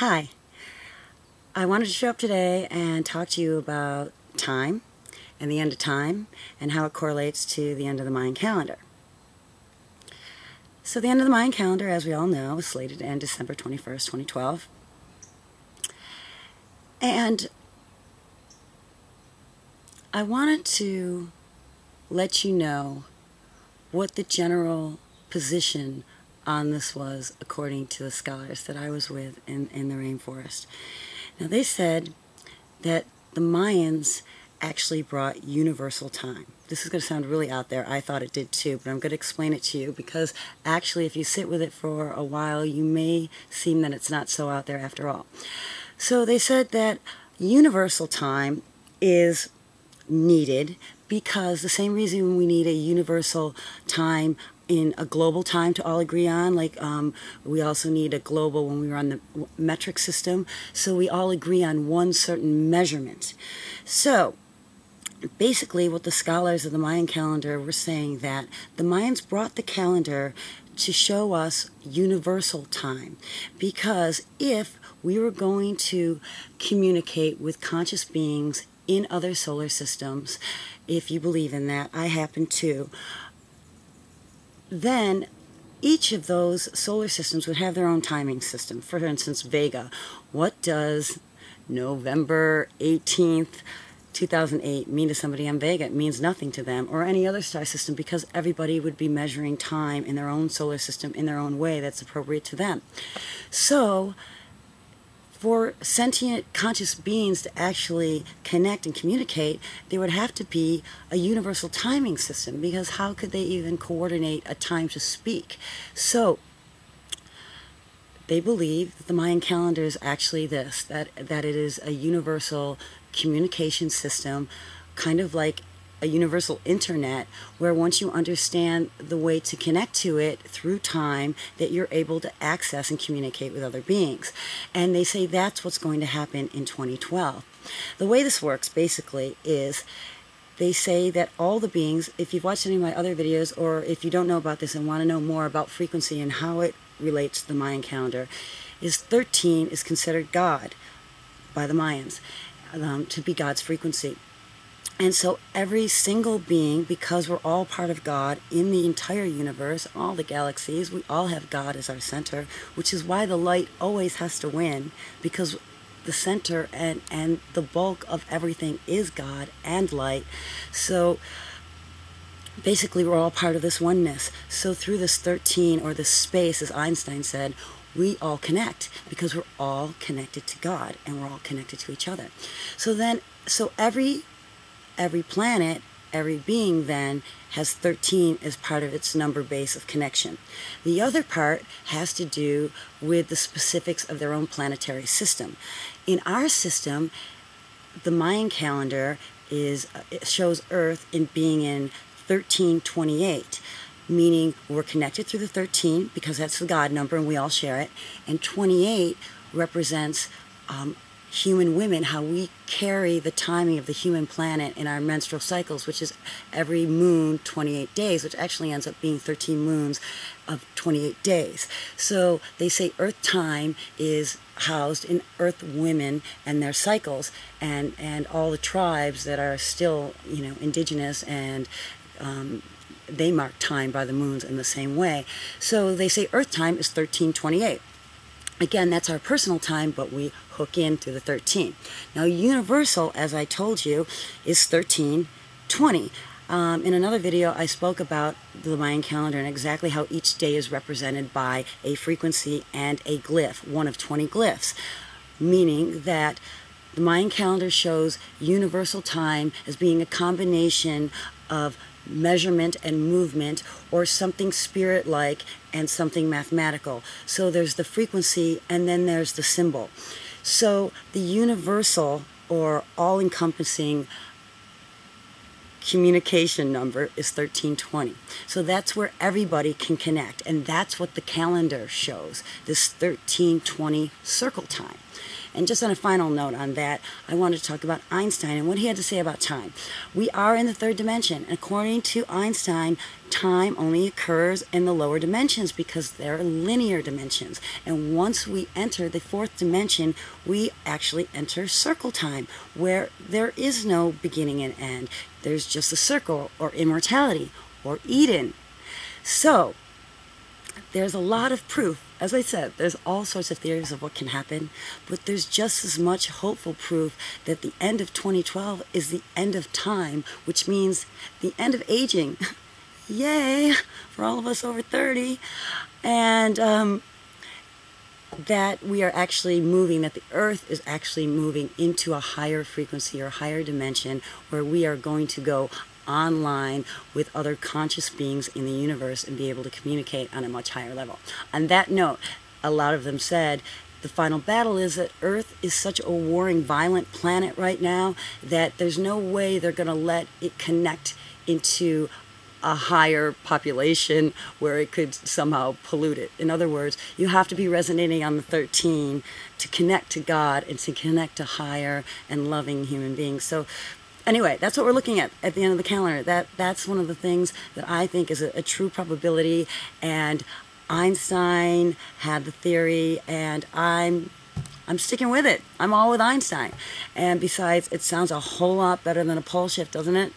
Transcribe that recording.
Hi, I wanted to show up today and talk to you about time and the end of time and how it correlates to the end of the Mayan calendar. So the end of the Mayan calendar, as we all know, is slated to end December 21st, 2012. And I wanted to let you know what the general position on this was according to the scholars that I was with in the rainforest. Now they said that the Mayans actually brought universal time. This is going to sound really out there. I thought it did too, but I'm going to explain it to you because actually if you sit with it for a while, you may seem that it's not so out there after all. So they said that universal time is needed because the same reason we need a universal time in a global time to all agree on, like we also need a global when we run the metric system, so we all agree on one certain measurement. So basically what the scholars of the Mayan calendar were saying that the Mayans brought the calendar to show us universal time, because if we were going to communicate with conscious beings in other solar systems, if you believe in that, I happen to, then each of those solar systems would have their own timing system. For instance, Vega. What does November 18th, 2008 mean to somebody on Vega? It means nothing to them, or any other star system, because everybody would be measuring time in their own solar system in their own way that's appropriate to them. So for sentient conscious beings to actually connect and communicate, there would have to be a universal timing system, because how could they even coordinate a time to speak? So they believe that the Mayan calendar is actually this, that it is a universal communication system, kind of like a universal internet, where once you understand the way to connect to it through time, that you're able to access and communicate with other beings. And they say that's what's going to happen in 2012. The way this works basically is they say that all the beings, if you've watched any of my other videos, or if you don't know about this and want to know more about frequency and how it relates to the Mayan calendar, is 13 is considered God by the Mayans, to be God's frequency. And so every single being, because we're all part of God in the entire universe, all the galaxies, we all have God as our center, which is why the light always has to win, because the center and the bulk of everything is God and light. So basically we're all part of this oneness. So through this 13, or this space, as Einstein said, we all connect, because we're all connected to God and we're all connected to each other. So every planet, every being then has 13 as part of its number base of connection. The other part has to do with the specifics of their own planetary system. In our system, the Mayan calendar it shows Earth in being in 1328, meaning we're connected through the 13 because that's the God number and we all share it, and 28 represents human women, how we carry the timing of the human planet in our menstrual cycles, which is every moon 28 days, which actually ends up being 13 moons of 28 days. So they say Earth time is housed in Earth women and their cycles, and all the tribes that are still, indigenous, and they mark time by the moons in the same way. So they say Earth time is 1328. Again, that's our personal time, but we hook in through the 13. Now, universal, as I told you, is 1320. In another video, I spoke about the Mayan calendar and exactly how each day is represented by a frequency and a glyph, one of 20 glyphs, meaning that the Mayan calendar shows universal time as being a combination of measurement and movement, or something spirit-like and something mathematical. So there's the frequency and then there's the symbol. So the universal, or all-encompassing communication number is 1320. So that's where everybody can connect, and that's what the calendar shows, this 1320 circle time. And just on a final note on that, I wanted to talk about Einstein and what he had to say about time. We are in the third dimension. According to Einstein, time only occurs in the lower dimensions because they're linear dimensions. And once we enter the fourth dimension, we actually enter circle time, where there is no beginning and end. There's just a circle, or immortality, or Eden. So, there's a lot of proof. As I said, there's all sorts of theories of what can happen, but there's just as much hopeful proof that the end of 2012 is the end of time, which means the end of aging. Yay, for all of us over 30. And that we are actually moving, that the earth is actually moving into a higher frequency or higher dimension, where we are going to go online with other conscious beings in the universe and be able to communicate on a much higher level. On that note, a lot of them said the final battle is that Earth is such a warring, violent planet right now that there's no way they're going to let it connect into a higher population where it could somehow pollute it. In other words, you have to be resonating on the 13 to connect to God and to connect to higher and loving human beings. So anyway, that's what we're looking at the end of the calendar. That's one of the things that I think is a true probability. And Einstein had the theory, and I'm sticking with it. I'm all with Einstein. And besides, it sounds a whole lot better than a pole shift, doesn't it?